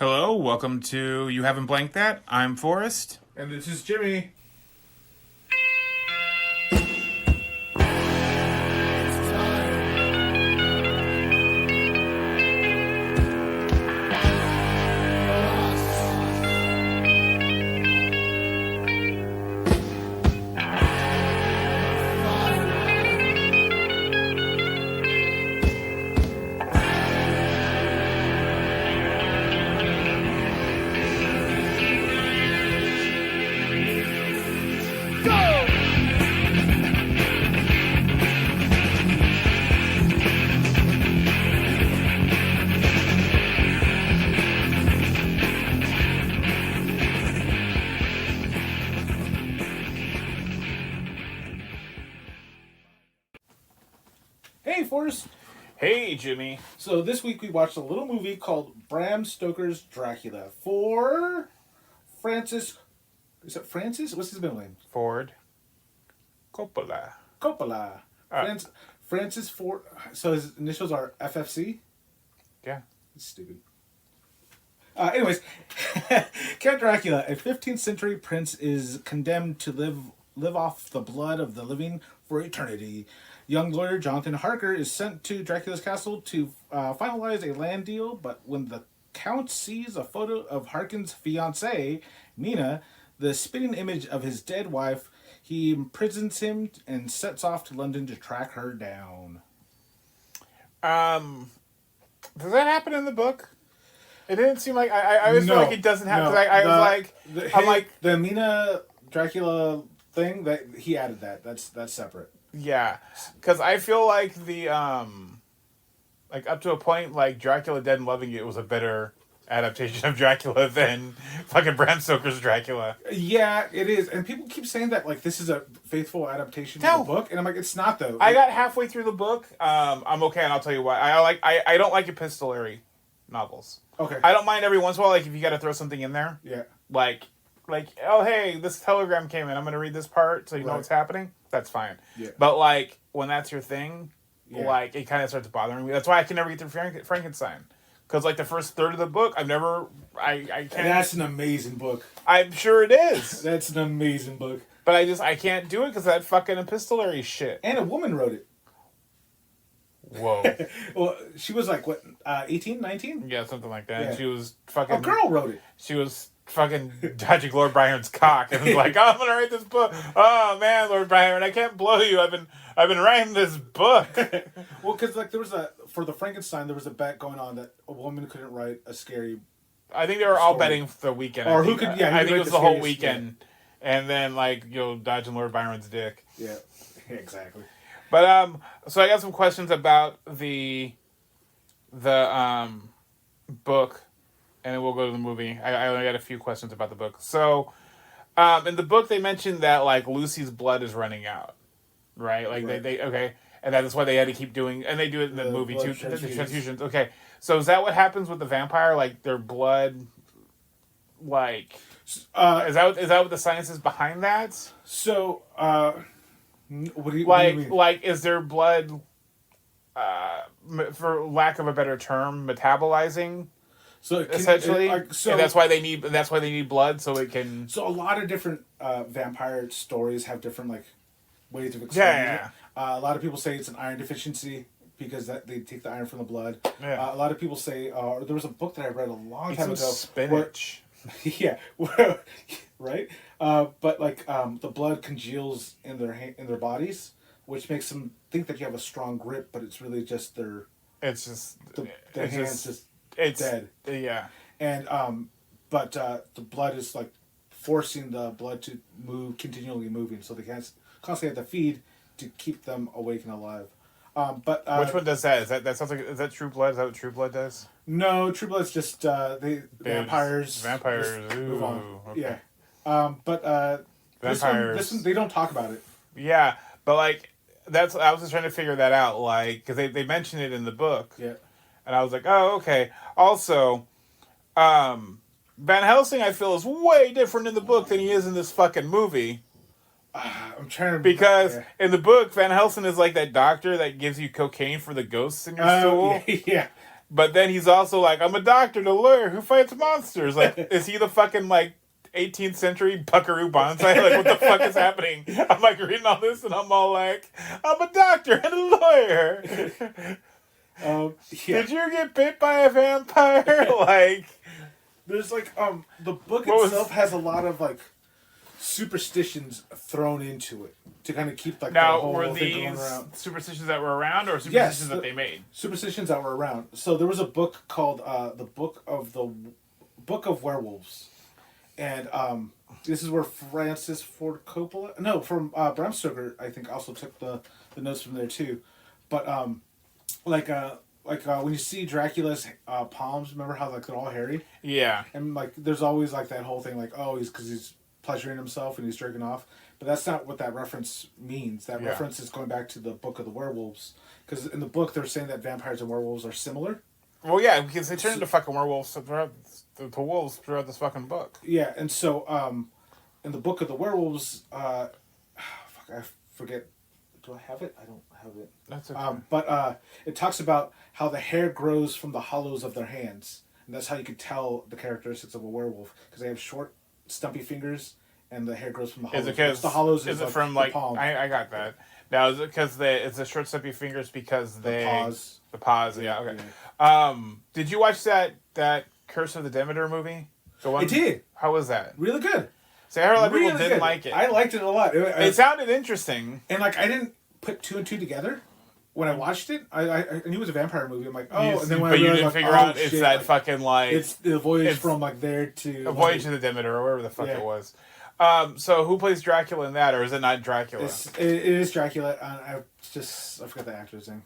Hello, welcome to You Haven't Blanked That. I'm Forrest. And this is Jimmy. Hey, Forrest. Hey, Jimmy. So this week we watched a little movie called Bram Stoker's Dracula for Frances. Is it Frances? What's his middle name? Ford Coppola. Coppola. Frances Ford. So his initials are FFC? Yeah. It's stupid. Anyways, Count Dracula, a 15th century prince, is condemned to live off the blood of the living for eternity. Young lawyer Jonathan Harker is sent to Dracula's castle to finalize a land deal, but when the Count sees a photo of Harkin's fiancée, Nina, the spitting image of his dead wife, he imprisons him and sets off to London to track her down. Does that happen in the book? It didn't seem like I always feel like it doesn't happen. No. The Mina Dracula thing that he added that's separate. Yeah, because I feel like the like up to a point, like Dracula Dead and Loving It was a better adaptation of Dracula than fucking Bram Stoker's Dracula. Yeah, it is, and people keep saying that like this is a faithful adaptation of the book, and I'm like, it's not though. I got halfway through the book. I'm okay, and I'll tell you why. I don't like epistolary novels. Okay. I don't mind every once in a while, like if you got to throw something in there. Yeah. Like oh hey, this telegram came in. I'm gonna read this part so you know what's happening. That's fine. Yeah. But like when that's your thing, like it kind of starts bothering me. That's why I can never get through Frankenstein. Because like the first third of the book, I can't. That's an amazing book. I'm sure it is. That's an amazing book. But I can't do it because that fucking epistolary shit. And a woman wrote it. Whoa. Well, she was like, what, 18, 19? Yeah, something like that. Yeah. And she was fucking... A girl wrote it. She was fucking dodging Lord Byron's cock and was like, oh, I'm going to write this book. Oh, man, Lord Byron, I can't blow you. I've been writing this book. Well, because like for the Frankenstein, there was a bet going on that a woman couldn't write a scary I think they were all betting for the weekend. Or I think it was the whole weekend. Yeah. And then, like, dodging Lord Byron's dick. Yeah, exactly. But, so I got some questions about the book, and then we'll go to the movie. I only got a few questions about the book. So, in the book, they mentioned that, like, Lucy's blood is running out, right? Like, right. they okay, and that's why they had to keep doing, and they do it in the movie, too, the transfusions. Okay, so is that what happens with the vampire? Like, their blood, like, is that what the science is behind that? So, what do you mean? Like, is their blood, for lack of a better term, metabolizing? So essentially, and that's why they need blood, so it can. So a lot of different vampire stories have different like ways of explaining it. A lot of people say it's an iron deficiency because they take the iron from the blood. Yeah. A lot of people say, there was a book that I read a long time ago. Spinach. Right. But like the blood congeals in their bodies, which makes them think that you have a strong grip, but it's really just their hands just dead. Yeah. And but the blood is like forcing the blood to move, continually moving, so they constantly have to feed to keep them awake and alive. But which one does that? That sounds like, is that True Blood? Is that what True Blood does? No, True Blood's just vampires. Vampires. Move on. Okay. Yeah. But vampires. This one, they don't talk about it. Yeah, but like I was just trying to figure that out, like because they mention it in the book. Yeah. And I was like, oh, okay. Also, Van Helsing, I feel, is way different in the book than he is in this fucking movie. I'm trying to... Because in the book, Van Helsing is like that doctor that gives you cocaine for the ghosts in your stool. Yeah. But then he's also like, I'm a doctor and a lawyer who fights monsters. Like, is he the fucking, like, 18th century Buckaroo Banzai? Like, what the fuck is happening? I'm, like, reading all this, and I'm all like, I'm a doctor and a lawyer. Yeah. Did you get bit by a vampire? Like... There's, like, the book itself has a lot of, like, superstitions thrown into it to kind of keep, like, now, the whole were thing going these around. superstitions that were around, or superstitions that they made? Superstitions that were around. So there was a book called the Book of Werewolves, and this is where Frances Ford Coppola, no, from Bram Stoker, I think, also took the notes from there too, but when you see Dracula's palms, remember how like they're all hairy? Yeah. And like there's always like that whole thing like, oh, he's pleasuring himself and he's jerking off. But that's not what that reference means. That reference is going back to the Book of the Werewolves. Because in the book they're saying that vampires and werewolves are similar. Well, yeah, because they turn into fucking werewolves throughout the wolves throughout this fucking book. Yeah, and so in the Book of the Werewolves, I forget. Do I have it? I don't have it. That's okay. But it talks about how the hair grows from the hollows of their hands. And that's how you could tell the characteristics of a werewolf. Because they have short, stumpy fingers, and the hair grows from the hollows. Is it because the hollows is is it like from the like palm. I got that. Now is it because it's the short stumpy fingers because they the paws, yeah, okay. Yeah. Did you watch that Curse of the Demeter movie? The one I did. How was that? Really good. So I heard a lot of people Really didn't good. like it. I liked it a lot. It sounded interesting. And like I didn't put two and two together when I watched it. I knew it was a vampire movie. I'm like, oh, and then when but I you realized, didn't like, figure oh, out it's shit, that like, fucking like it's the voyage from like there to a Voyage to the Demeter or wherever the fuck it was. So who plays Dracula in that, or is it not Dracula? It is Dracula. I forgot the actor's name.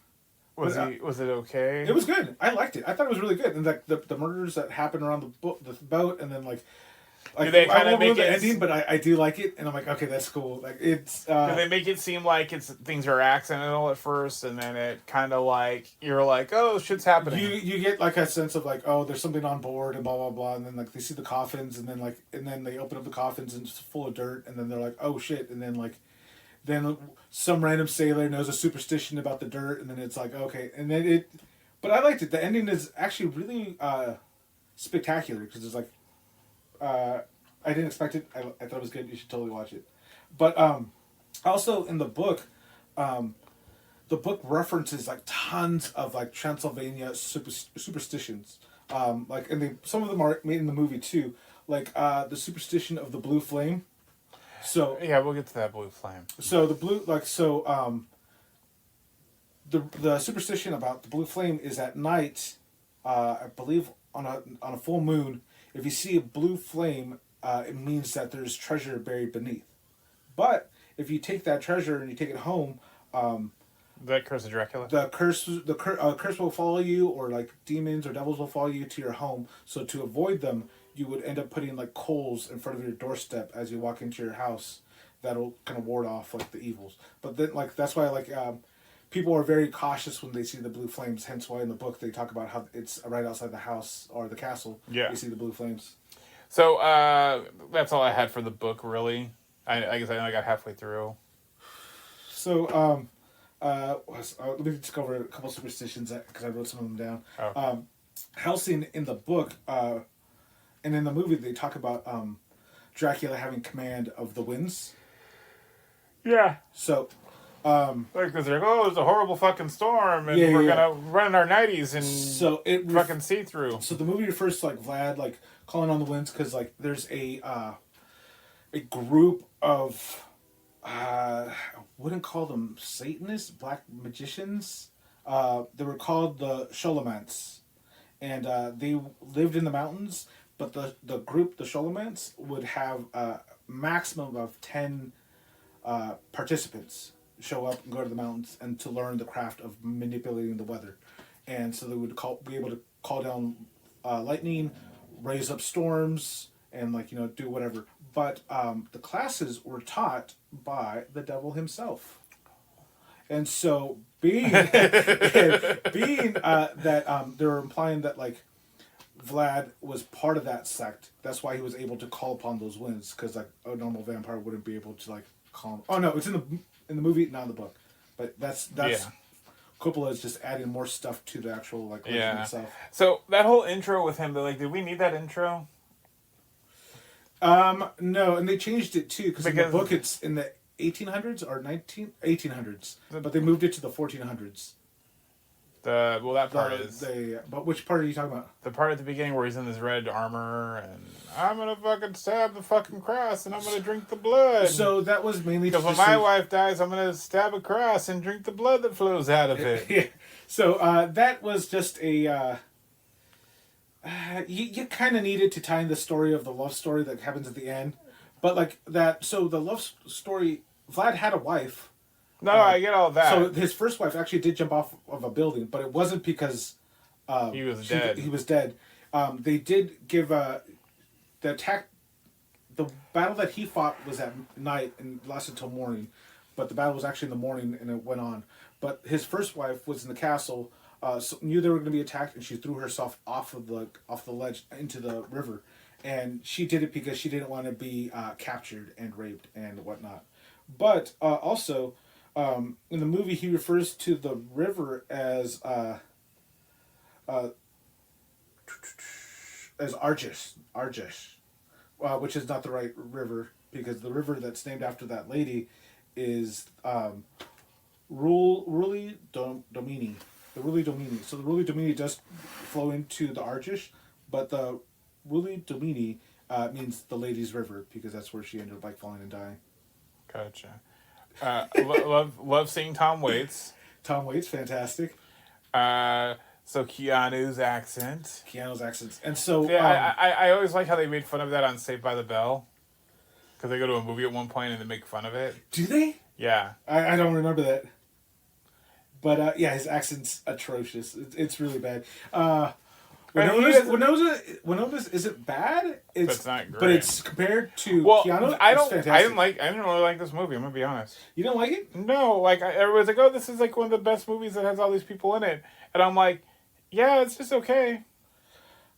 Was it okay? It was good. I liked it. I thought it was really good. And like the murders that happen around the boat, and then like do they kind I of won't make ruin it the ending, but I do like it, and I'm like, okay, that's cool. Like it's. Do they make it seem like things are accidental at first, and then it kind of like you're like, oh, shit's happening. You get like a sense of like, oh, there's something on board and blah blah blah, and then like they see the coffins, and then they open up the coffins and it's full of dirt, and then they're like, oh shit, and then some random sailor knows a superstition about the dirt, and then it's like, okay, and then it. But I liked it. The ending is actually really spectacular because it's like. I didn't expect it. I thought it was good. You should totally watch it. But also in the book references like tons of like Transylvania superstitions. Like and some of them are made in the movie too. Like the superstition of the blue flame. So yeah, we'll get to that blue flame. So the blue the superstition about the blue flame is at night. I believe on a full moon, if you see a blue flame. It means that there's treasure buried beneath. But if you take that treasure and you take it home, that curse of Dracula. The curse will follow you, or like demons or devils will follow you to your home. So to avoid them, you would end up putting like coals in front of your doorstep as you walk into your house. That'll kind of ward off like the evils. But then like that's why like people are very cautious when they see the blue flames. Hence why in the book they talk about how it's right outside the house or the castle. Yeah, you see the blue flames. So that's all I had for the book, really. I guess I got halfway through. So let me just cover a couple superstitions because I wrote some of them down. Oh. Helsing in the book and in the movie they talk about Dracula having command of the winds. Yeah. So. Because they're like, oh, there's a horrible fucking storm, and we're gonna run in our 90s and fucking see through. So the movie refers to like Vlad like calling on the winds because like there's a group of I wouldn't call them Satanists, black magicians. They were called the Sholomants, and they lived in the mountains. But the group, the Sholomants, would have a maximum of 10 participants. Show up and go to the mountains and to learn the craft of manipulating the weather, and so they would be able to call down lightning, raise up storms, and do whatever. But the classes were taught by the devil himself, and so being that they're implying that like Vlad was part of that sect. That's why he was able to call upon those winds because like a normal vampire wouldn't be able to like call. Oh no, it's in the movie, not in the book. But that's Coppola is just adding more stuff to the actual like legend itself. So that whole intro with him, like, did we need that intro? No, and they changed it too because in the book it's in the 1800s or 1800s, but they moved it to the 1400s. That part is. But which part are you talking about? The part at the beginning where he's in his red armor and I'm gonna fucking stab the fucking cross and I'm gonna drink the blood. So that was mainly because when my wife dies, I'm gonna stab a cross and drink the blood that flows out of it. Yeah. So that was just a. You kind of needed to tie in the story of the love story that happens at the end, but like that. So the love story, Vlad had a wife. No, I get all that. So his first wife actually did jump off of a building, but it wasn't because he was dead. He was dead. They did give the attack. The battle that he fought was at night and lasted till morning, but the battle was actually in the morning and it went on. But his first wife was in the castle, knew they were going to be attacked, and she threw herself off the ledge into the river, and she did it because she didn't want to be captured and raped and whatnot. But also. In the movie, he refers to the river as Argus, which is not the right river because the river that's named after that lady is Ruli Domini. The Ruli Domini. So the Ruli Domini does flow into the Argus, but the Ruli Domini means the lady's river because that's where she ended up like falling and dying. Gotcha. Love seeing Tom Waits. Tom Waits, fantastic. So Keanu's accent, and so I always like how they made fun of that on Saved by the Bell, because they go to a movie at one point and they make fun of it. Do they? Yeah. I don't remember that. But yeah, his accent's atrocious. It's really bad. Winona's isn't bad. It's not great. But it's compared to Keanu. I didn't really like this movie. I'm gonna be honest. You don't like it? No, like everyone's like, oh, this is like one of the best movies that has all these people in it, and I'm like, yeah, it's just okay.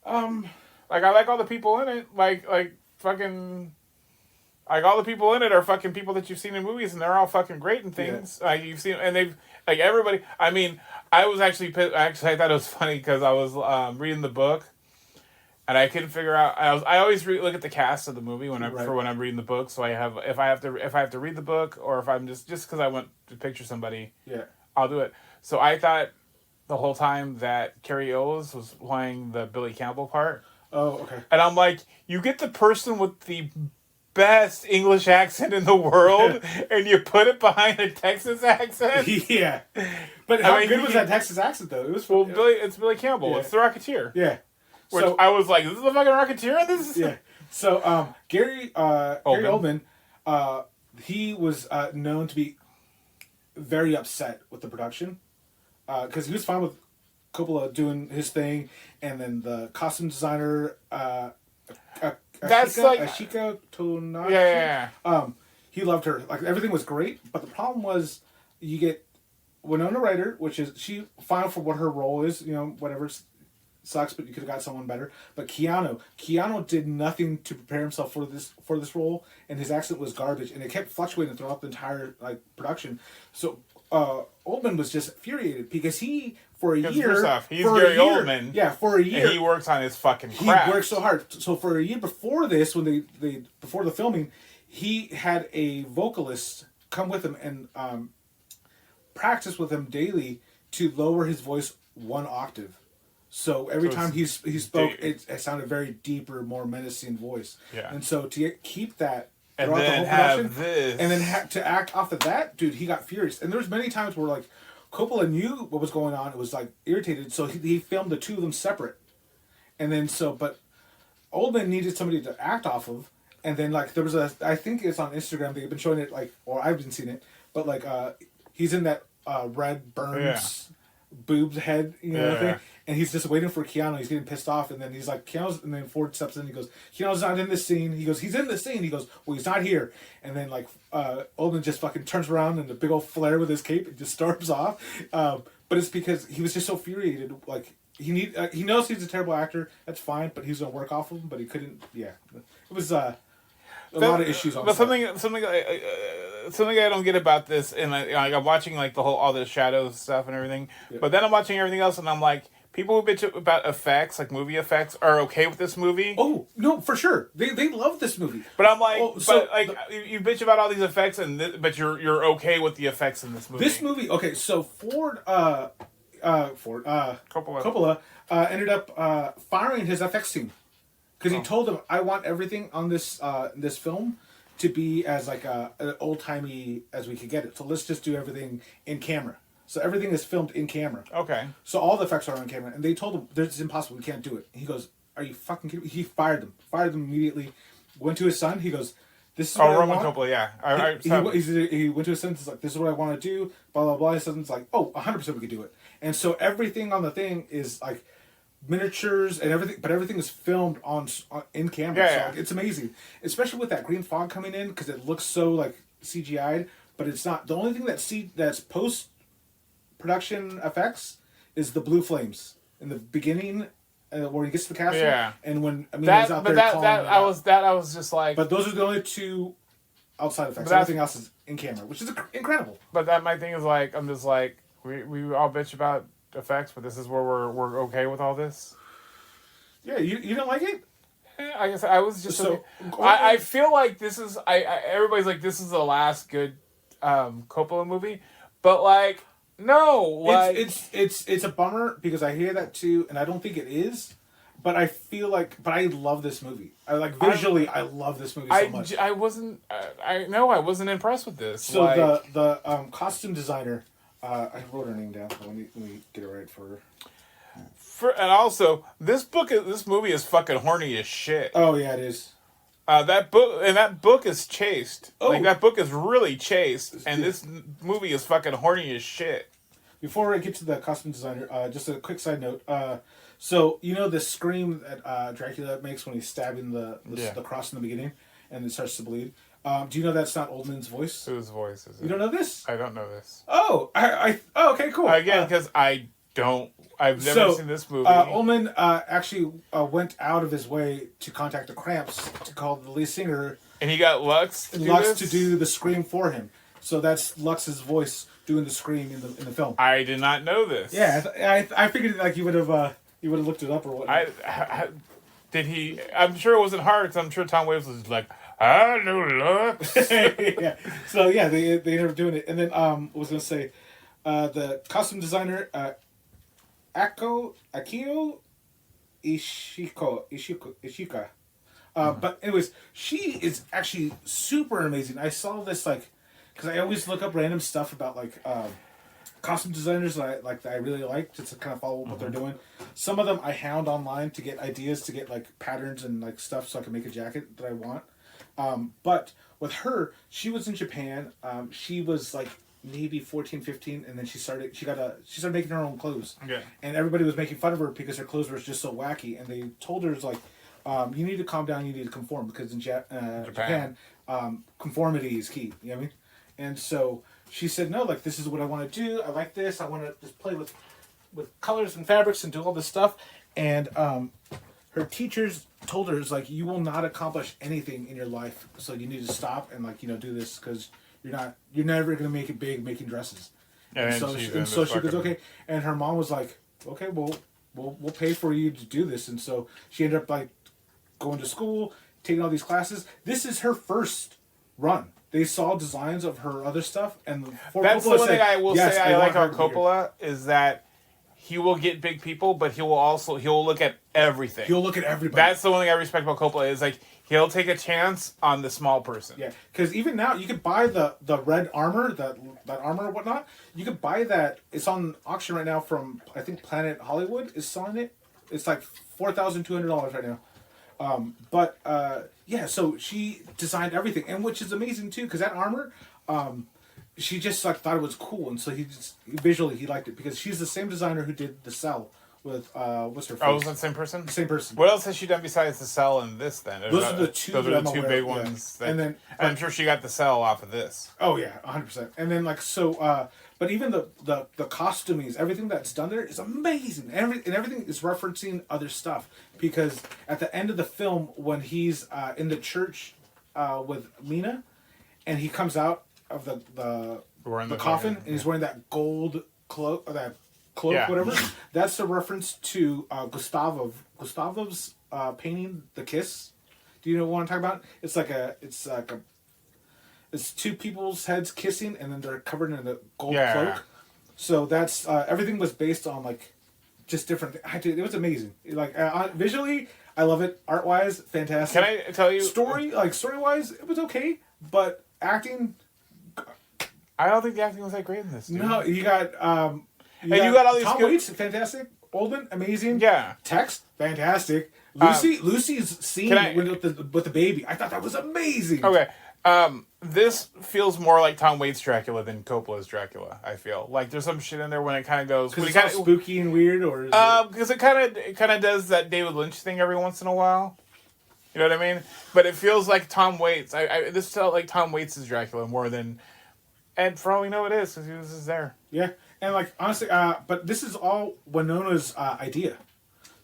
Like I like all the people in it. Like fucking. Like all the people in it are fucking people that you've seen in movies, and they're all fucking great and things. Yeah. Like you've seen, and they've like everybody. I mean, I was actually I thought it was funny because I was reading the book, and I couldn't figure out. I always look at the cast of the movie when I'm reading the book. So I have if I have to read the book, or if I'm just because I want to picture somebody, I'll do it. So I thought the whole time that Cary Elwes was playing the Billy Campbell part. Oh, okay. And I'm like, you get the person with the best English accent in the world, and you put it behind a Texas accent. Yeah, but how good was that Texas accent though? It was it's Billy Campbell. Yeah. It's the Rocketeer. Yeah. Which so I was like, this is the fucking Rocketeer in this. Yeah. So Gary Oldman, he was known to be very upset with the production because he was fine with Coppola doing his thing, and then the costume designer. That's like Ashika Tonashi. Yeah. He loved her. Like everything was great, but the problem was you get Winona Ryder, which is she fine for what her role is. You know, whatever sucks, but you could have got someone better. But Keanu did nothing to prepare himself for this role, and his accent was garbage, and it kept fluctuating throughout the entire production. So Oldman was just infuriated because he. For a year, first off, he's Gary Oldman. Yeah, for a year, and he works on his fucking craft. He worked so hard. So for a year before this, when they before the filming, he had a vocalist come with him and practice with him daily to lower his voice one octave. So every time he spoke, it sounded very deeper, more menacing voice. Yeah. And so to keep that. And then have this. And then to act off of that, dude, he got furious. And there was many times where like. Coppola knew what was going on. It was like irritated, so he filmed the two of them separate. And then but Oldman needed somebody to act off of. And then like there was I think it's on Instagram. They've been showing it or I've been seeing it. But like he's in that red Burns boobs head, thing. And he's just waiting for Keanu. He's getting pissed off, and then he's like, and then Ford steps in. And he goes, Keanu's not in this scene. He goes, he's in the scene. He goes, well, he's not here. And then like Oldman just fucking turns around and the big old flare with his cape and just storms off. But it's because he was just so infuriated. Like he knows he's a terrible actor. That's fine, but he's gonna work off of him. But he couldn't. Yeah, it was. a lot of issues on but set. something I don't get about this, and I'm watching like all the shadows stuff and everything. Yeah. But then I'm watching everything else, and I'm like, people who bitch about effects, like movie effects, are okay with this movie. Oh no, for sure, they love this movie. But I'm like, you bitch about all these effects, but you're okay with the effects in this movie. This movie, okay, so Coppola ended up firing his FX team because he told them, "I want everything on this film to be as like an old timey as we could get it. So let's just do everything in camera. So everything is filmed in camera. Okay. So all the effects are on camera, and they told him, "This is impossible. We can't do it." And he goes, "Are you fucking kidding me?" He fired them immediately. Went to his son. He goes, "This is what I Roman want." Coppola, yeah. He went to his son. He's like, "This is what I want to do." Blah blah blah. His son's like, "Oh, 100% we could do it." And so everything on the thing is like miniatures and everything, but everything is filmed in camera. Yeah, so yeah. like, it's amazing, especially with that green fog coming in because it looks so like CGI'd, but it's not. The only thing that's post production effects is the blue flames in the beginning where he gets to the castle. Yeah. And when he's out there I was just like. But those are the only two outside effects. Everything else is in camera, which is incredible. But my thing is like, I'm just like, we all bitch about effects, but this is where we're okay with all this. Yeah, you don't like it? I guess I was just So I feel like this is everybody's like, this is the last good Coppola movie, but like, no, like it's a bummer because I hear that too, and I don't think it is. But I feel like, I love this movie. I like visually, I love this movie so much. I wasn't impressed with this. So like, the costume designer, I wrote her name down. Let me get it right for her. And also this movie is fucking horny as shit. Oh yeah, it is. That book is chaste. Oh. Like that book is really chaste, and this movie is fucking horny as shit. Before I get to the costume designer, just a quick side note. So you know the scream that Dracula makes when he's stabbing the cross in the beginning, and it starts to bleed. Do you know that's not Oldman's voice? Whose voice is it? You don't know this? I don't know this. Oh, okay, cool. Again, because I've never seen this movie. Ullman actually went out of his way to contact the Cramps to call the lead singer. And he got Lux to do the scream for him. So that's Lux's voice doing the scream in the film. I did not know this. Yeah, I figured like you would have looked it up or whatnot. Did he? I'm sure it wasn't hard because I'm sure Tom Waits was like, I know Lux. Yeah. So yeah, they ended up doing it, and then I was gonna say, the costume designer. Eiko Ishioka. But anyways, she is actually super amazing. I saw this because I always look up random stuff about costume designers that I really like just to kind of follow what they're doing. Some of them I hound online to get ideas to get patterns and stuff so I can make a jacket that I want. But with her, she was in Japan. She was maybe 14, 15, and then she started making her own clothes. Yeah. And everybody was making fun of her because her clothes were just so wacky, and they told her you need to calm down, you need to conform, because in Japan, conformity is key. You know what I mean? And so she said, no, this is what I want to do. I like this. I want to just play with colors and fabrics and do all this stuff. And her teachers told her, you will not accomplish anything in your life, so you need to stop and do this because you're never gonna make it big making dresses. And so she goes, okay. And her mom was like, okay, well, we'll pay for you to do this. And so she ended up going to school, taking all these classes. This is her first run. They saw designs of her other stuff, and that's the one thing I will say I like about Coppola is that he will get big people, but he will look at everything. He'll look at everybody. That's the one thing I respect about Coppola is he'll take a chance on the small person. Yeah, because even now you could buy the red armor, that armor or whatnot. You could buy that. It's on auction right now from I think Planet Hollywood is selling it. It's $4,200 right now. Yeah, so she designed everything, and which is amazing too, because that armor, she just thought it was cool, and so visually he liked it because she's the same designer who did the Cell with what's her face? Oh, is that the same person? The same person. What else has she done besides the Cell and this? Then those are the two big ones. Yeah. And then I'm sure she got the Cell off of this. Oh yeah, 100%. And then but even the costuming, everything that's done there is amazing. And everything is referencing other stuff because at the end of the film when he's in the church with Mina, and he comes out of the coffin, and he's wearing that gold cloak, whatever. That's a reference to Gustavov's painting, The Kiss. Do you know what I'm talking about? It's two people's heads kissing, and then they're covered in a gold cloak. So that's everything was based on like just different. It was amazing. Like visually, I love it. Art wise, fantastic. Can I tell you story wise, it was okay, but acting. I don't think the acting was that great in this. Dude. No, you got you got all these Tom Waits, fantastic. Oldman, amazing. Yeah. Text, fantastic. Lucy's scene with the baby, I thought that was amazing. Okay. This feels more like Tom Waits' Dracula than Coppola's Dracula. I feel like there's some shit in there when it kind of goes because it's kind of spooky and weird, or because it kind of does that David Lynch thing every once in a while. You know what I mean? But it feels like Tom Waits. This felt like Tom Waits' Dracula more than, and for all we know, it is because he was just there. Yeah, and like honestly, but this is all Winona's idea.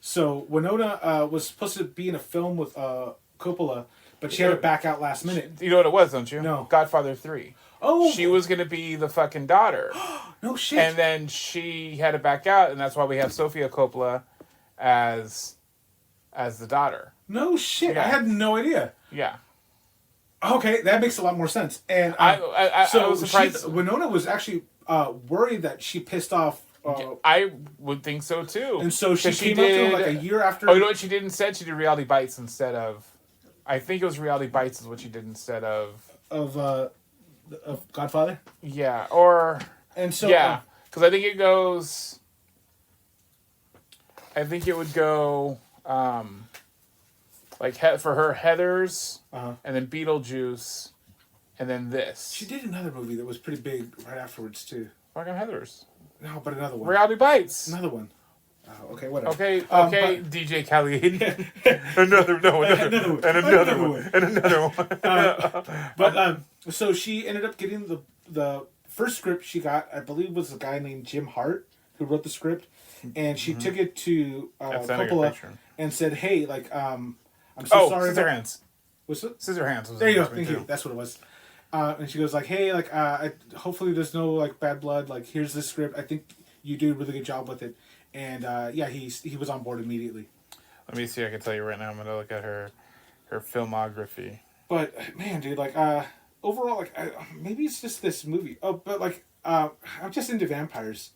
So Winona was supposed to be in a film with Coppola. But she had to back out last minute. You know what it was, don't you? No. Godfather 3. Oh. She was going to be the fucking daughter. No shit. And then she had to back out, and that's why we have Sofia Coppola as the daughter. No shit. Yeah. I had no idea. Yeah. Okay, that makes a lot more sense. And I was surprised. Winona was actually worried that she pissed off. I would think so too. And so she came up to him like a year after. Oh, you know what she did instead? She did Reality Bites instead of. I think it was Reality Bites is what she did instead of Godfather. Yeah, or and so because I think it goes. I think it would go like for her Heathers, and then Beetlejuice, and then this. She did another movie that was pretty big right afterwards too. Fucking Heathers. No, but another one. Reality Bites. Another one. Okay, whatever. Okay, DJ Khaled. another one. But so she ended up getting the first script she got, I believe, was a guy named Jim Hart who wrote the script, and she took it to Coppola and said, "Hey, like, I'm so sorry." Scissorhands. What's it? Scissorhands. Was there you go. Thank you. That's what it was. And she goes like, "Hey, like, hopefully there's no like bad blood. Like, here's the script. I think you do a really good job with it." And he was on board immediately. Let me see. I can tell you right now. I'm gonna look at her filmography. But man, dude, like overall, like maybe it's just this movie. Oh, but like I'm just into vampires.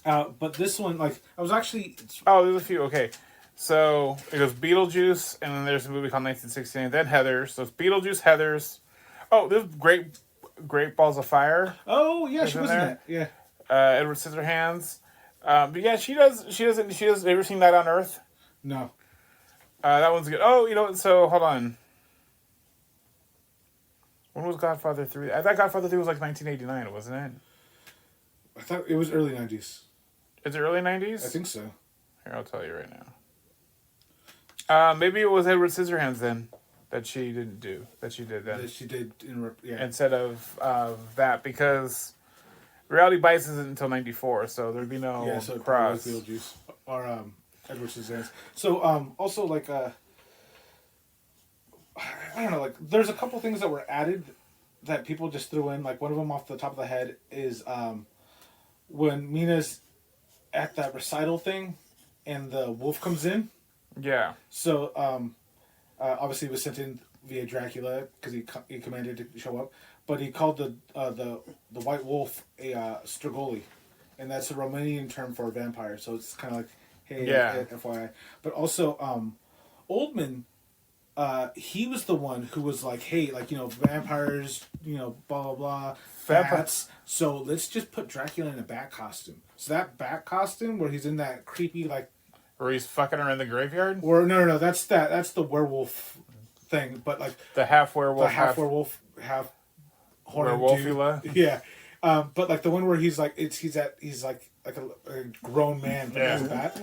But this one, like I was actually. Oh, there's a few. Okay, so it goes Beetlejuice, and then there's a movie called 1969. Then Heathers. So it's Beetlejuice, Heathers. Oh, there's Great Balls of Fire. Oh yeah, she was in that. Yeah. Edward Scissorhands. But yeah, she does. Ever seen Night on Earth? No. That one's good. Oh, you know what? So hold on. When was Godfather 3? I thought Godfather 3 was like 1989, wasn't it? I thought it was early 90s. Is it early 90s? I think so. Here, I'll tell you right now. Maybe it was Edward Scissorhands then that she didn't do. That she did then. That she did instead of that, because Reality Bites isn't until 94, so there'd be no cross. Beetlejuice or Edward Scissorhands. So also like I don't know, like there's a couple things that were added that people just threw in. Like one of them off the top of the head is when Mina's at that recital thing and the wolf comes in. Yeah. So obviously he was sent in via Dracula because he commanded to show up. But he called the white wolf a strigoi, and that's a Romanian term for a vampire. So it's kind of like, hey, FYI. But also, Oldman, he was the one who was like, hey, like, you know, vampires, you know, blah, blah, blah, bats. So let's just put Dracula in a bat costume. So that bat costume where he's in that creepy, like... Where he's fucking her in the graveyard? Or no, that's the werewolf thing. But like... The half werewolf, half werewolfula. Yeah. But like the one where he's like he's like a grown man but has a bat.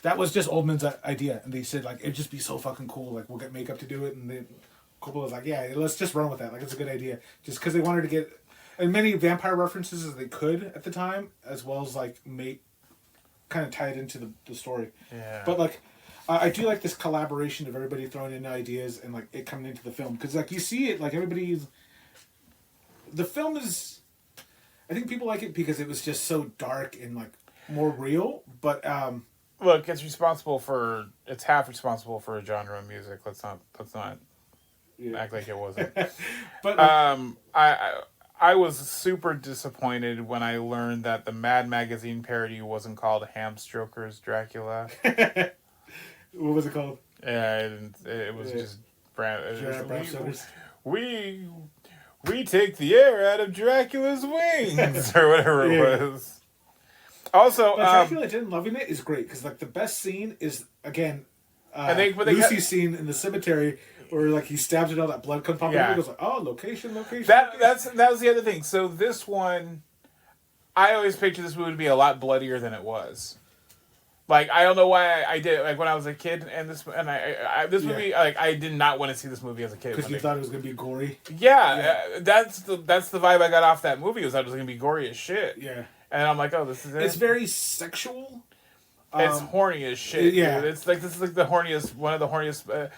That was just Oldman's idea, and they said like it'd just be so fucking cool. Like we'll get makeup to do it, and then Coppola was like, yeah, let's just run with that. Like it's a good idea, just because they wanted to get as many vampire references as they could at the time, as well as like make kind of tie it into the story. Yeah. But like I do like this collaboration of everybody throwing in ideas and like it coming into the film because like you see it like everybody's. The film is, I think people like it because it was just so dark and like more real. But look, it's half responsible for a genre of music. Let's not act like it wasn't. but I was super disappointed when I learned that the Mad Magazine parody wasn't called Hamstroker's Dracula. What was it called? Yeah, it was just Bram Stoker's. We take the air out of Dracula's wings or whatever it was. Also, but Dracula didn't loving it is great because like the best scene is again Lucy's scene in the cemetery where like he stabs it, all that blood comes popping out. He goes like, oh, location. That was the other thing. So this one, I always pictured this movie to be a lot bloodier than it was. Like I don't know why I did like when I was a kid this movie like I did not want to see this movie as a kid because you thought it was gonna be gory. Yeah. That's the vibe I got off that movie was that it was gonna be gory as shit. Yeah, and I'm like, oh, this is it. It's very sexual. It's horny as shit. Yeah, dude. It's like this is like one of the horniest.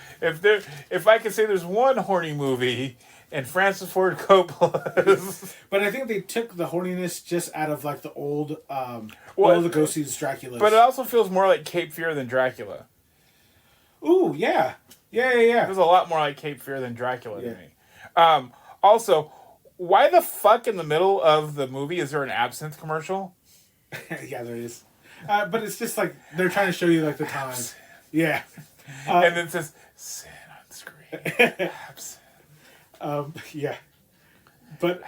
If I could say there's one horny movie. And Frances Ford Coppola. But I think they took the horniness just out of like the old Lugosi's Dracula. But it also feels more like Cape Fear than Dracula. Ooh, yeah. Yeah. It feels a lot more like Cape Fear than Dracula to me. Also, why the fuck in the middle of the movie is there an Absinthe commercial? Yeah, there is. But it's just like they're trying to show you like the time. Yeah. And then it says, "Sin on screen." Absinthe. Yeah, but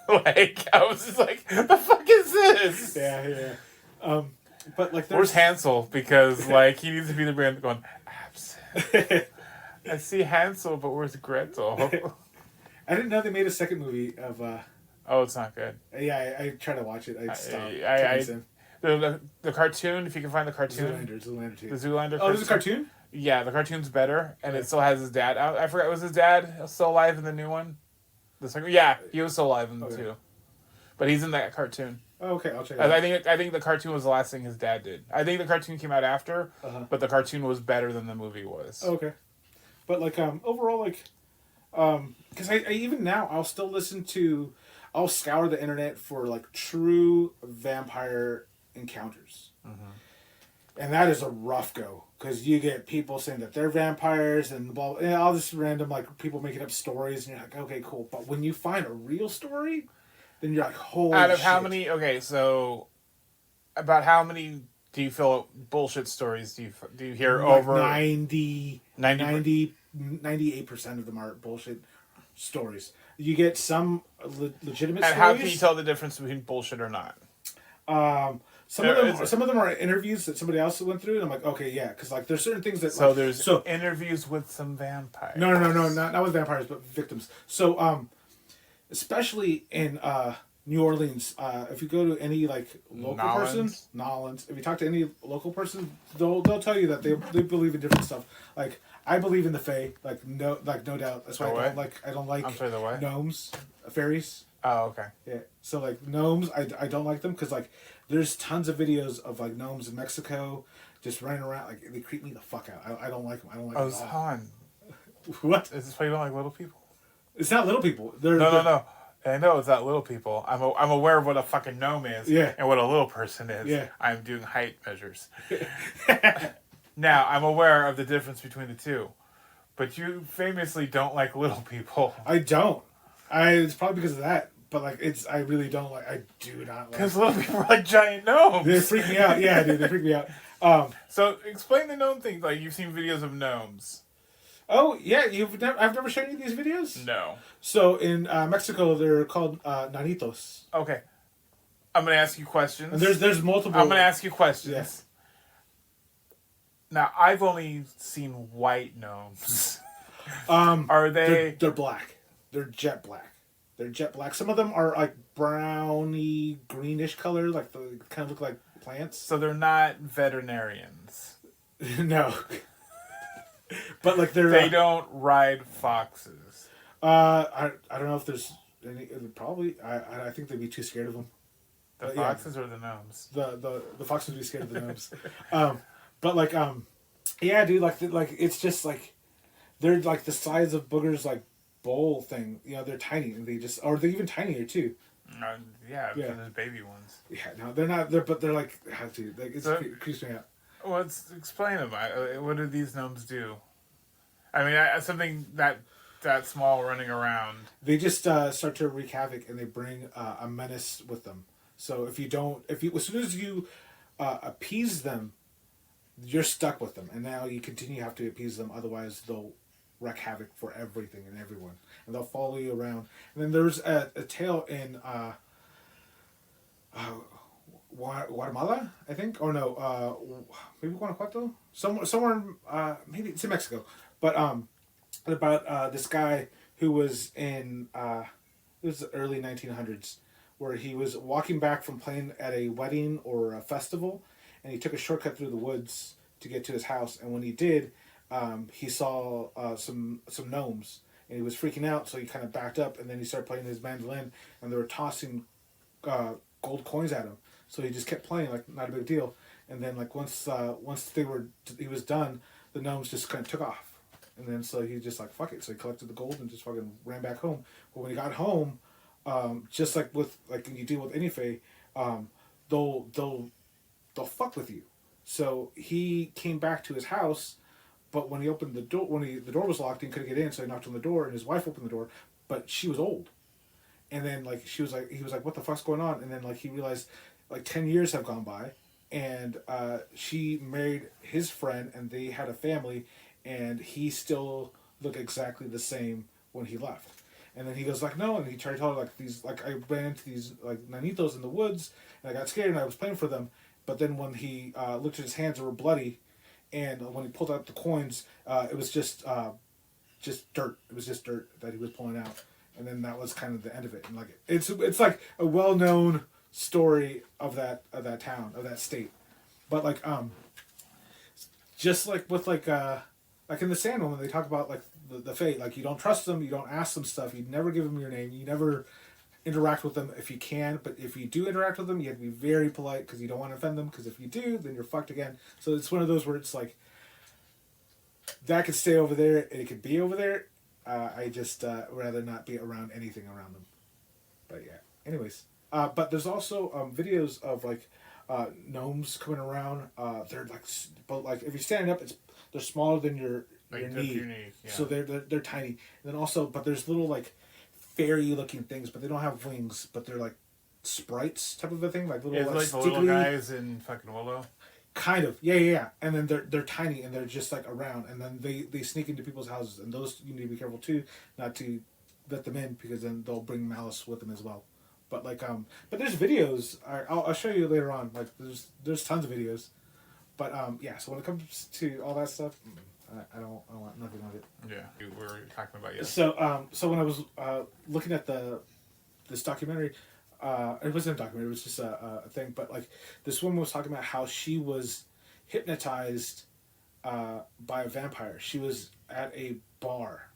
like I was just like, the fuck is this? Yeah. But like, where's Hansel? Because like he needs to be the brand going. Absinthe. I see Hansel, but where's Gretel? I didn't know they made a second movie of. Oh, it's not good. Yeah, I tried to watch it. I stopped. The cartoon, if you can find the cartoon. Zoolander 2. The Zoolander. Oh, there's a cartoon? Yeah, the cartoon's better, and it still has his dad. I forgot, was his dad still alive in the new one? The second, yeah, he was still alive in the two, but he's in that cartoon. Oh, okay, I'll check it out. I think the cartoon was the last thing his dad did. I think the cartoon came out after, but the cartoon was better than the movie was. Oh, okay, but like overall, like, because I even now I'll still I'll scour the internet for like true vampire encounters. And that is a rough go because you get people saying that they're vampires and blah, and all this random like people making up stories, and you're like, okay, cool. But when you find a real story, then you're like, holy shit. Out of how many? Okay, so about how many do you feel bullshit stories do you hear like over 98% of them are bullshit stories. You get some legitimate and stories. how can you tell the difference between bullshit or not? Some of them are interviews that somebody else went through, and I'm like, okay, yeah, because like there's certain things that there's interviews with some vampires. No, not with vampires, but victims. So, especially in New Orleans, if you go to any like local person, Nolans, if you talk to any local person, they'll tell you that they believe in different stuff. Like I believe in the Fae, no doubt. That's why I don't like I'm sorry, the what? Gnomes, fairies. Oh, okay. Yeah. So like gnomes, I don't like them because like there's tons of videos of like gnomes in Mexico just running around. Like they creep me the fuck out. I don't like them. I don't like them at all. What? Is this why you don't like little people? It's not little people. No. I know it's not little people. I'm aware of what a fucking gnome is. Yeah. And what a little person is. Yeah. I'm doing height measures. Now I'm aware of the difference between the two, but you famously don't like little people. I don't. It's probably because of that. But like I really don't like. I do not like. Because little people are like giant gnomes. They freak me out. Yeah, dude, they freak me out. So explain the gnome thing. Like you've seen videos of gnomes. Oh yeah, I've never shown you these videos. No. So in Mexico, they're called nanitos. Okay. I'm gonna ask you questions. And there's multiple. I'm gonna ask you questions. Yes. Now I've only seen white gnomes. Are they? They're black. They're jet black. They're jet black. Some of them are like browny, greenish color, like they kind of look like plants. So they're not veterinarians. No. But like they don't ride foxes. I don't know if there's any. Probably. I think they'd be too scared of them. The foxes or the gnomes? The foxes would be scared of the gnomes. But like yeah, dude, like it's just like they're like the size of Booger's like bowl thing. You know, they're tiny and they're even tinier too. Yeah, Yeah. there's baby ones. Yeah, no, they're not. They're like how to like it's So- creeps me out. Well, let's explain them. What do these gnomes do? I mean, something that small running around. They just start to wreak havoc and they bring a menace with them. So if you as soon as you appease them, you're stuck with them, and now you continue to have to appease them. Otherwise, they'll wreak havoc for everything and everyone, and they'll follow you around. And then there's a tale in Guatemala, I think, or no, maybe Guanajuato, somewhere maybe it's in Mexico, but about this guy who was in it was the early 1900s, where he was walking back from playing at a wedding or a festival, and he took a shortcut through the woods to get to his house. And when he did, he saw some gnomes, and he was freaking out. So he kind of backed up, and then he started playing his mandolin, and they were tossing gold coins at him. So he just kept playing, like not a big deal. And then like once he was done, the gnomes just kind of took off. And then so he just like fuck it. So he collected the gold and just fucking ran back home. But when he got home, just like with like when you deal with any fae, they'll fuck with you. So he came back to his house, but when he opened the door, the door was locked and he couldn't get in, so he knocked on the door and his wife opened the door, but she was old. And then like he was like, what the fuck's going on? And then like he realized like 10 years have gone by, and she married his friend and they had a family, and he still looked exactly the same when he left. And then he goes like, no, and he tried to tell her like these, like I ran into these like nanitos in the woods and I got scared and I was playing for them. But then when he looked at his hands, they were bloody, and when he pulled out the coins, it was just dirt. It was just dirt that he was pulling out, and then that was kind of the end of it. And like it's like a well-known story of that town, of that state. But like just like with like in the Sandman, when they talk about like the fate, like you don't trust them, you don't ask them stuff, you never give them your name, you never interact with them if you can, but if you do interact with them, you have to be very polite because you don't want to offend them, because if you do, then you're fucked again. So it's one of those where it's like that could stay over there and it could be over there. I just rather not be around anything around them. But yeah, anyways, but there's also videos of like gnomes coming around. They're like, but like if you're standing up, they're smaller than your knee. Yeah. So they're tiny. And then also, but there's little like fairy looking things, but they don't have wings, but they're like sprites type of a thing, like little it's like the little guys in fucking Willow. Kind of, yeah. And then they're tiny and they're just like around, and then they sneak into people's houses, and those you need to be careful too, not to let them in, because then they'll bring malice with them as well. But like but there's videos. I'll show you later on. Like there's tons of videos, but yeah. So when it comes to all that stuff, I don't want nothing of it. Yeah, we were talking about So when I was looking at this documentary, it wasn't a documentary. It was just a thing. But like this woman was talking about how she was hypnotized by a vampire. She was at a bar,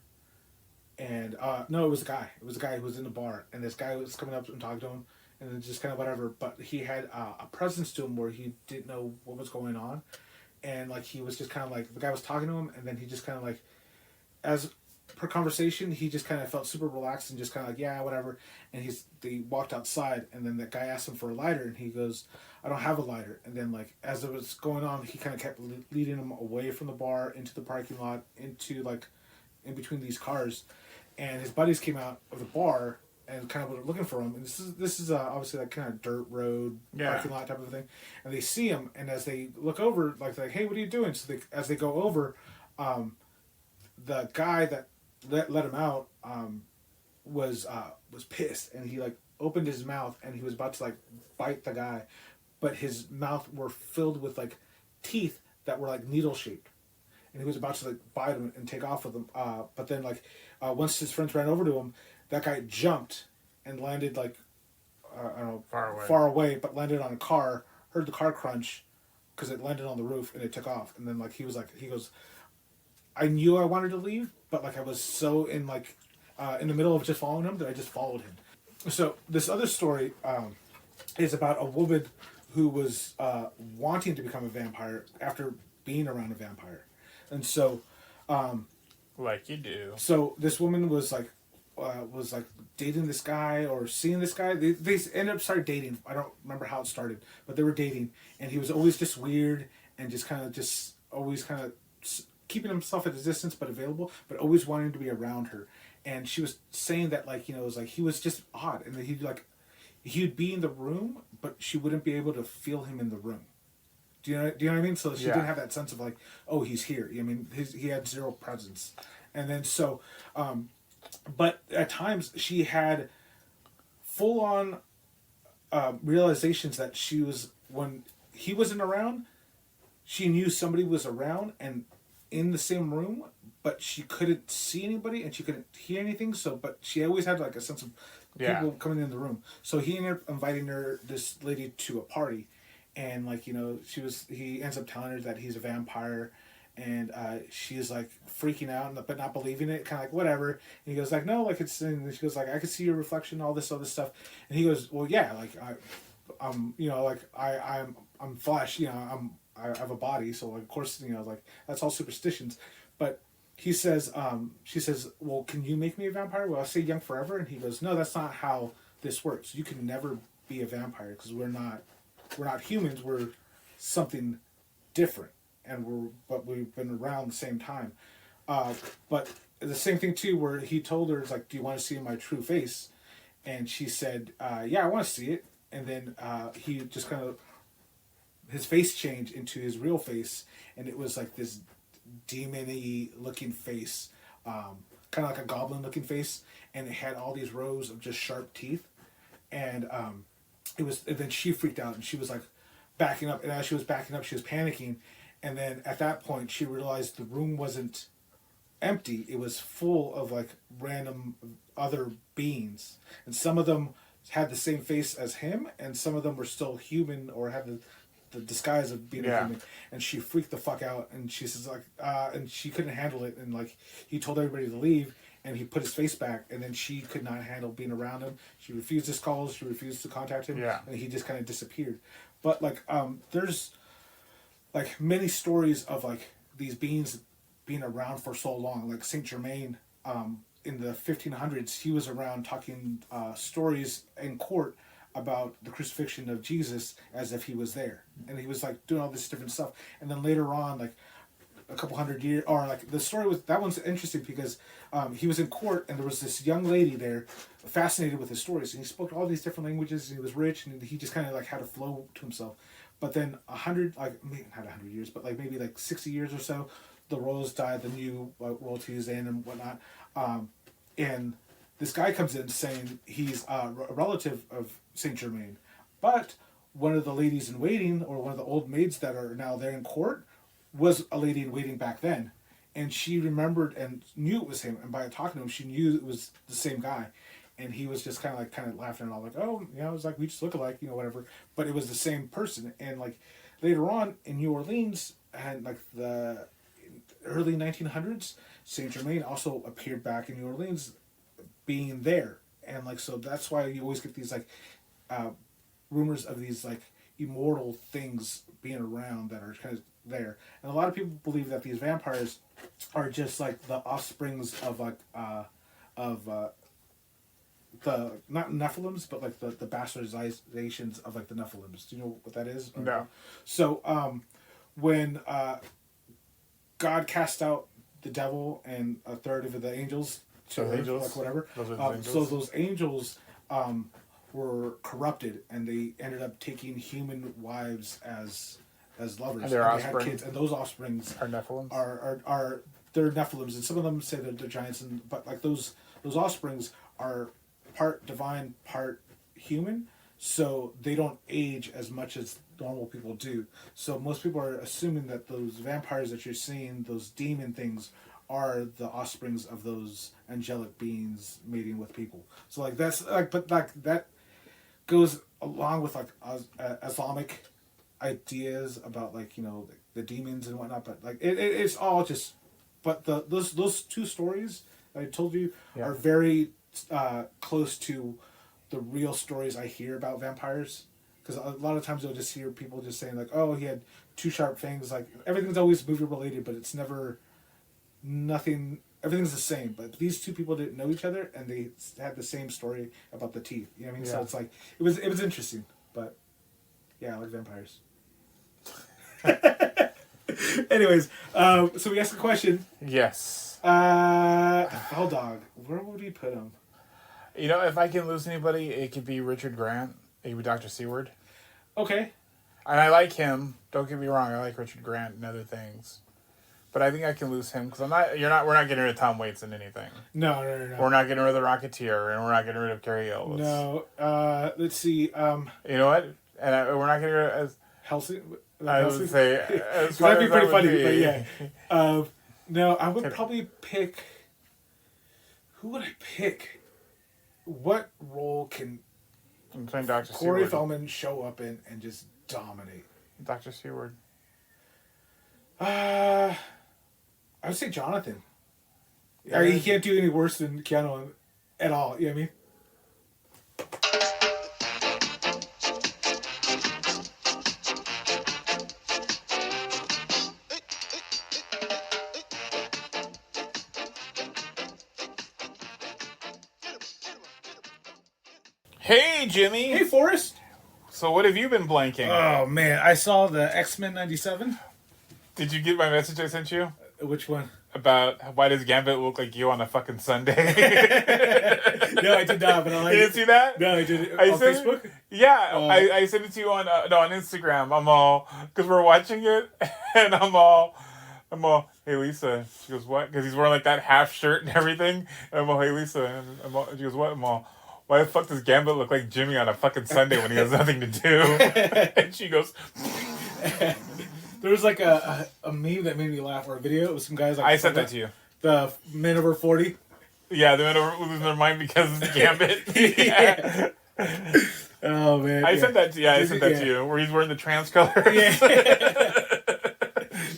and no, it was a guy. It was a guy who was in the bar, and this guy was coming up and talking to him, and then just kind of whatever. But he had a presence to him where he didn't know what was going on. And like he was just kind of like, the guy was talking to him, and then he just kind of like, as per conversation, he just kind of felt super relaxed and just kind of like, yeah, whatever. And they walked outside, and then that guy asked him for a lighter, and he goes, I don't have a lighter. And then like as it was going on, he kind of kept leading him away from the bar into the parking lot, into like in between these cars, and his buddies came out of the bar and kind of were looking for him. And this is obviously that kind of dirt road parking lot type of thing. And they see him, and as they look over, like they're like, hey, what are you doing? So as they go over, the guy that let him out was pissed, and he like opened his mouth, and he was about to like bite the guy, but his mouth were filled with like teeth that were like needle shaped, and he was about to like bite him and take off with him. But then like once his friends ran over to him, that guy jumped and landed like I don't know, far away, but landed on a car. Heard the car crunch because it landed on the roof, and it took off. And then like he goes, I knew I wanted to leave, but like I was so in like in the middle of just following him that I just followed him. So this other story is about a woman who was wanting to become a vampire after being around a vampire. And so Like you do. so this woman was like dating this guy or seeing this guy. They ended up started dating. I don't remember how it started, but they were dating, and he was always just weird and just kind of just always kind of keeping himself at a distance but available, but always wanting to be around her. And she was saying that like, you know, it was like he was just odd, and that he'd be in the room, but she wouldn't be able to feel him in the room. Do you know what I mean? So she didn't have that sense of like, oh, he's here. I mean, he had zero presence. And then so, but at times she had full on realizations that she was, when he wasn't around, she knew somebody was around and in the same room, but she couldn't see anybody and she couldn't hear anything. So, but she always had like a sense of people coming in the room. So he ended up inviting this lady to a party. And like, you know, he ends up telling her that he's a vampire, and she's like freaking out but not believing it, kind of like whatever. And he goes like, no, like it's, and she goes like, I can see your reflection, all this other stuff. And he goes, well, yeah, like I'm you know, like I'm flesh, you know, I have a body, so like, of course, you know, like that's all superstitions. But he says, she says, well, can you make me a vampire? Well, I'll stay young forever. And he goes, no, that's not how this works. You can never be a vampire because we're not humans. We're something different, and but we've been around the same time. But the same thing too, where he told her, it's like, do you want to see my true face? And she said, yeah, I want to see it. And then he just kind of, his face changed into his real face, and it was like this demon-y looking face, kind of like a goblin looking face, and it had all these rows of just sharp teeth. And it was, and then she freaked out and she was like backing up, and as she was backing up she was panicking. And then at that point she realized the room wasn't empty, it was full of like random other beings, and some of them had the same face as him, and some of them were still human or had the disguise of being a human. And she freaked the fuck out, and she says like and she couldn't handle it, and like he told everybody to leave, and he put his face back, and then she could not handle being around him. She refused his calls, she refused to contact him, and he just kind of disappeared. But like there's like many stories of like these beings being around for so long. Like Saint Germain, in the 1500s, he was around talking stories in court about the crucifixion of Jesus as if he was there, and he was like doing all this different stuff. And then later on, like a couple hundred years, or like the story was, that one's interesting because he was in court, and there was this young lady there fascinated with his stories, and he spoke all these different languages, and he was rich, and he just kind of like had a flow to himself. But then 100, like maybe not 100 years, but like maybe like 60 years or so, the royals died, the new royalties in and whatnot, and this guy comes in saying he's a relative of Saint Germain, but one of the ladies in waiting, or one of the old maids that are now there in court, was a lady in waiting back then, and she remembered and knew it was him, and by talking to him she knew it was the same guy. And he was just kind of laughing and all, like, oh, you know, it was like, we just look alike, you know, whatever. But it was the same person. And like later on in New Orleans, and like the early 1900s, Saint Germain also appeared back in New Orleans, being there. And like, so that's why you always get these like rumors of these like immortal things being around that are kind of there. And a lot of people believe that these vampires are just like the offsprings of like the not Nephilims, but like the bastardizations of like the Nephilims. Do you know what that is? No. So when God cast out the devil and a third of the angels to earth, like whatever, so those angels were corrupted, and they ended up taking human wives as lovers. And their offspring, they had kids, and those offsprings are Nephilims. Are they're Nephilims, and some of them say they're giants, but like those offsprings are part divine, part human, so they don't age as much as normal people do. So most people are assuming that those vampires that you're seeing, those demon things, are the offsprings of those angelic beings mating with people. So like that's like, but like that goes along with like Islamic ideas about like, you know, the demons and whatnot. But like it's all just, but those two stories that I told you are very close to the real stories I hear about vampires. because a lot of times you'll just hear people just saying like, oh, he had two sharp fangs. Like everything's always movie related, but it's never nothing. Everything's the same. But these two people didn't know each other, and they had the same story about the teeth. You know what I mean? Yeah. So it's like it was interesting. But yeah, I like vampires. Anyways, so we asked a question. Yes. Hell dog, where would we put him? You know, if I can lose anybody, it could be Richard Grant. It could be Dr. Seward. Okay. And I like him. Don't get me wrong. I like Richard Grant and other things. But I think I can lose him because we're not getting rid of Tom Waits in anything. No. We're not getting rid of the Rocketeer, and we're not getting rid of Cary Elwes. No. Let's see. You know what? And we're not getting rid of Helsing. I would say that'd be pretty funny, but yeah. No, I would probably pick. Who would I pick? What role can I'm saying Dr. Corey Seward. Feldman show up in and just dominate? Dr. Seward. I would say Jonathan. Yeah. He can't do any worse than Keanu at all. You know what I mean? Hey, Jimmy. Hey, Forrest. So what have you been blanking? Oh man, I saw the X-Men '97. Did you get my message I sent you? Which one? About why does Gambit look like you on a fucking Sunday? No, I did not, but I like You didn't see that? No, I did it I on sent Facebook. Yeah, I sent it to you on on Instagram. I'm all because we're watching it, and I'm all, hey Lisa. She goes, what? Because he's wearing like that half shirt and everything. And I'm all, hey Lisa. And she goes, what? I'm all, why the fuck does Gambit look like Jimmy on a fucking Sunday when he has nothing to do? And she goes. There was like a meme that made me laugh, or a video. It was some guys like I sent that to you. The men over 40. Yeah, the men over losing their mind because of the Gambit. Yeah. Oh man! I sent that to you. I sent that to you, where he's wearing the trans colors. Yeah.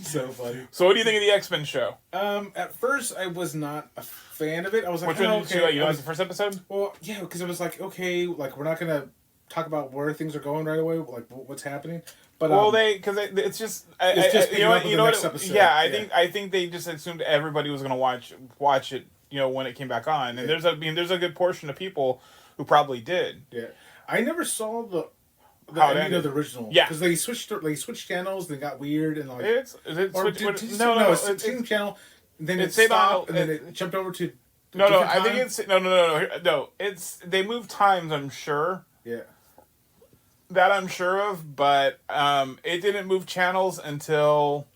So funny. So, what do you think of the X-Men show? At first, I was not a fan of it. I was like, Which one did you like? You I liked the first episode? Well, yeah, because it was like, okay, like we're not gonna talk about where things are going right away, like what's happening. But well, it's just you know what? Yeah, I think they just assumed everybody was gonna watch it. You know, when it came back on, and there's a good portion of people who probably did. Yeah, I never saw the ending of the original. Yeah, because they switched channels. They got weird and like it's the same channel. Then it stopped, and then it jumped over to no. I think it's no. It's they moved times. I'm sure. Yeah. That I'm sure of, but it didn't move channels until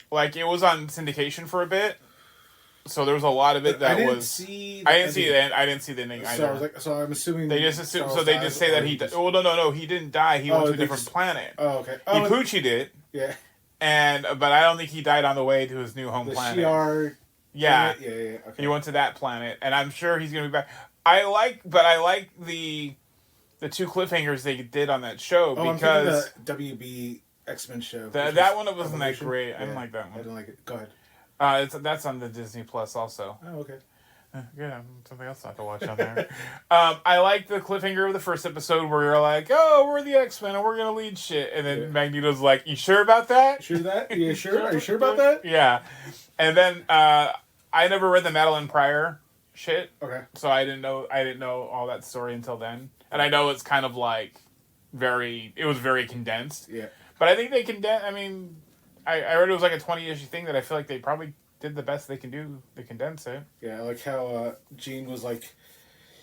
like it was on syndication for a bit. So there was a lot of it that I didn't see the ending either. So I'm assuming they just assume. So they just say that he. Well, no, he didn't die. He went to a different planet. Oh, okay. He poochied it. Yeah. But I don't think he died on the way to his new home planet. Yeah. Okay. He went to that planet, and I'm sure he's gonna be back. I like the two cliffhangers they did on that show because the WB X-Men show. That one wasn't that great. Yeah, I didn't like that one. I didn't like it. Go ahead. That's on the Disney Plus also. Oh, okay. Yeah, something else not to watch on there. I like the cliffhanger of the first episode where you're like, oh, we're the X-Men and we're gonna lead shit, and then Magneto's like, you sure about that? Sure of that? Yeah, sure. Are you sure about that? Yeah. And then I never read the Madeline Pryor shit. Okay. So I didn't know all that story until then. And I know it's kind of like it was very condensed. Yeah. But I think they condensed, I mean, I heard it was like a 20-issue thing that I feel like they probably did the best they can do to condense it. Yeah, like how Jean was like,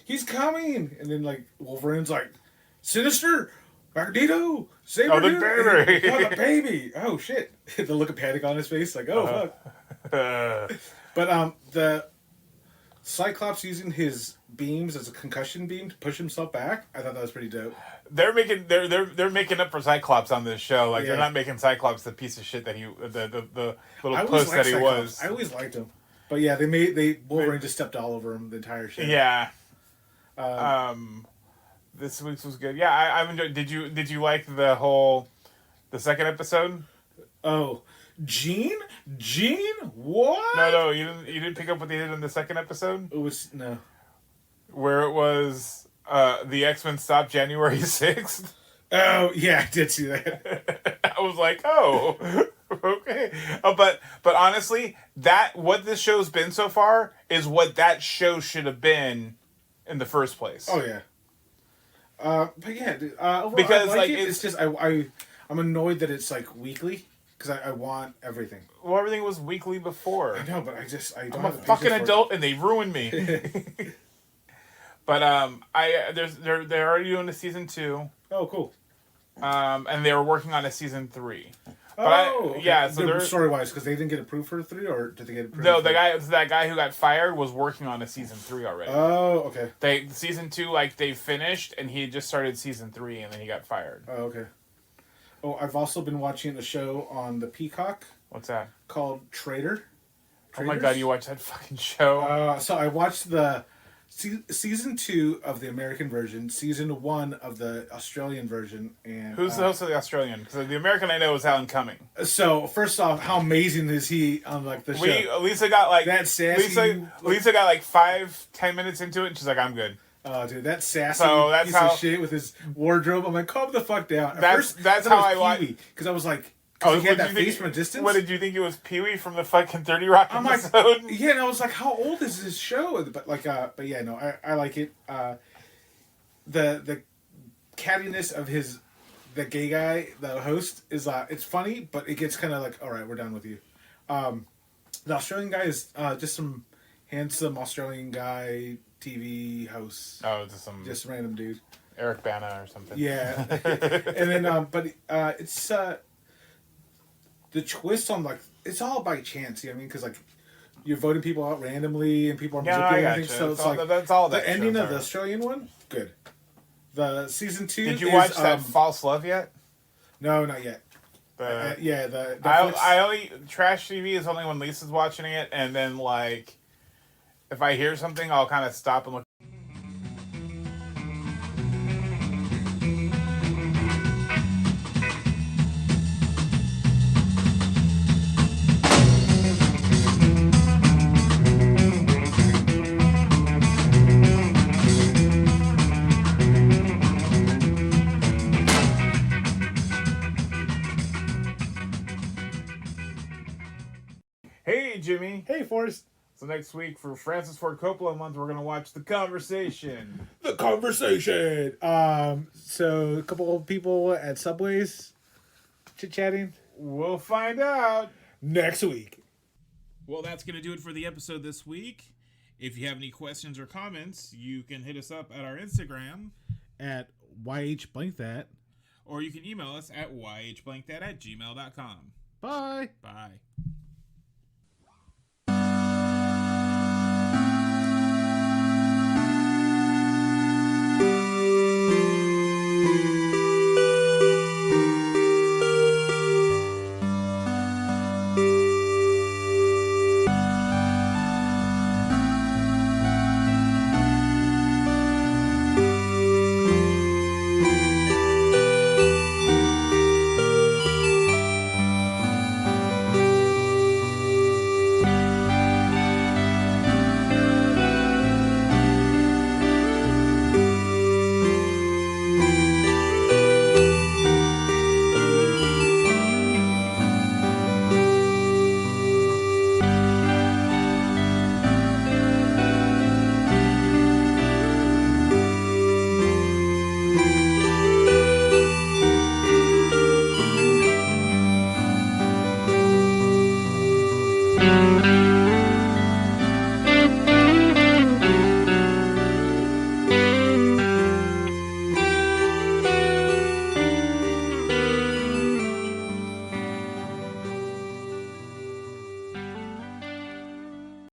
he's coming! And then like Wolverine's like, Sinister! Magneto! Save the baby! The baby! Oh shit. The look of panic on his face, like, oh fuck. But the Cyclops using his beams as a concussion beam to push himself back, I thought that was pretty dope. They're making up for Cyclops on this show. Like they're not making Cyclops the piece of shit that the little puss that he was. I always liked him, but yeah, Wolverine just stepped all over him the entire show. Yeah. This week's was good. Yeah, I've enjoyed. Did you like the second episode? Oh, Jean, what? No, you didn't pick up what they did in the second episode. It was no, where it was the X-Men stopped January 6th. Oh yeah, I did see that. I was like, oh, okay. But honestly, that what this show's been so far is what that show should have been in the first place. Oh yeah. But yeah, dude, overall, because I like it's just I'm annoyed that it's like weekly because I want everything. Well, everything was weekly before. I know, but I don't. I'm a fucking adult and they ruined me. But they're already doing a season 2. Oh, cool. And they were working on a season 3. But okay. Yeah, so they're story wise because they didn't get approved for 3, or did they get approved? No, that guy who got fired was working on a season 3 already. Oh, okay. Season 2, like, they finished and he just started season 3 and then he got fired. Oh, okay. Oh, I've also been watching a show on the Peacock. What's that? Called Traitors. Oh my god, you watched that fucking show? So I watched the season 2 of the American version, season 1 of the Australian version, and who's the host of the Australian? Because the American I know is Alan Cumming. So first off, how amazing is he on like the show? Lisa got like that sassy. Lisa got like 5-10 minutes into it, and she's like, "I'm good." Oh, dude, that sassy that's piece how, of shit with his wardrobe. I'm like, calm the fuck down. That's how I watch. Because I was like, oh, he had that face from a distance. What did you think it was? Pee-wee from the fucking 30 Rock episode? Like, yeah, and I was like, how old is this show? But like, but yeah, no, I like it. The cattiness of the gay guy, the host, is it's funny, but it gets kind of like, all right, we're done with you. The Australian guy is just some handsome Australian guy. TV host. Oh, just random dude. Eric Bana or something. Yeah. And then, but it's the twist on like it's all by chance. You know what I mean? Because like you're voting people out randomly and people are manipulating things. So it's like that's all that the ending of the Australian one. Good. The season 2. Did you watch that False Love yet? No, not yet. I only trash TV is only when Lisa's watching it, and then like. If I hear something, I'll kind of stop and look. Hey, Jimmy. Hey, Forrest. So next week for Frances Ford Coppola month, we're gonna watch The Conversation. The Conversation. So a couple of people at Subways chit-chatting. We'll find out next week. Well, that's gonna do it for the episode this week. If you have any questions or comments, you can hit us up at our Instagram at YHBlankThat. Or you can email us at yhblankthat@gmail.com. Bye. Bye.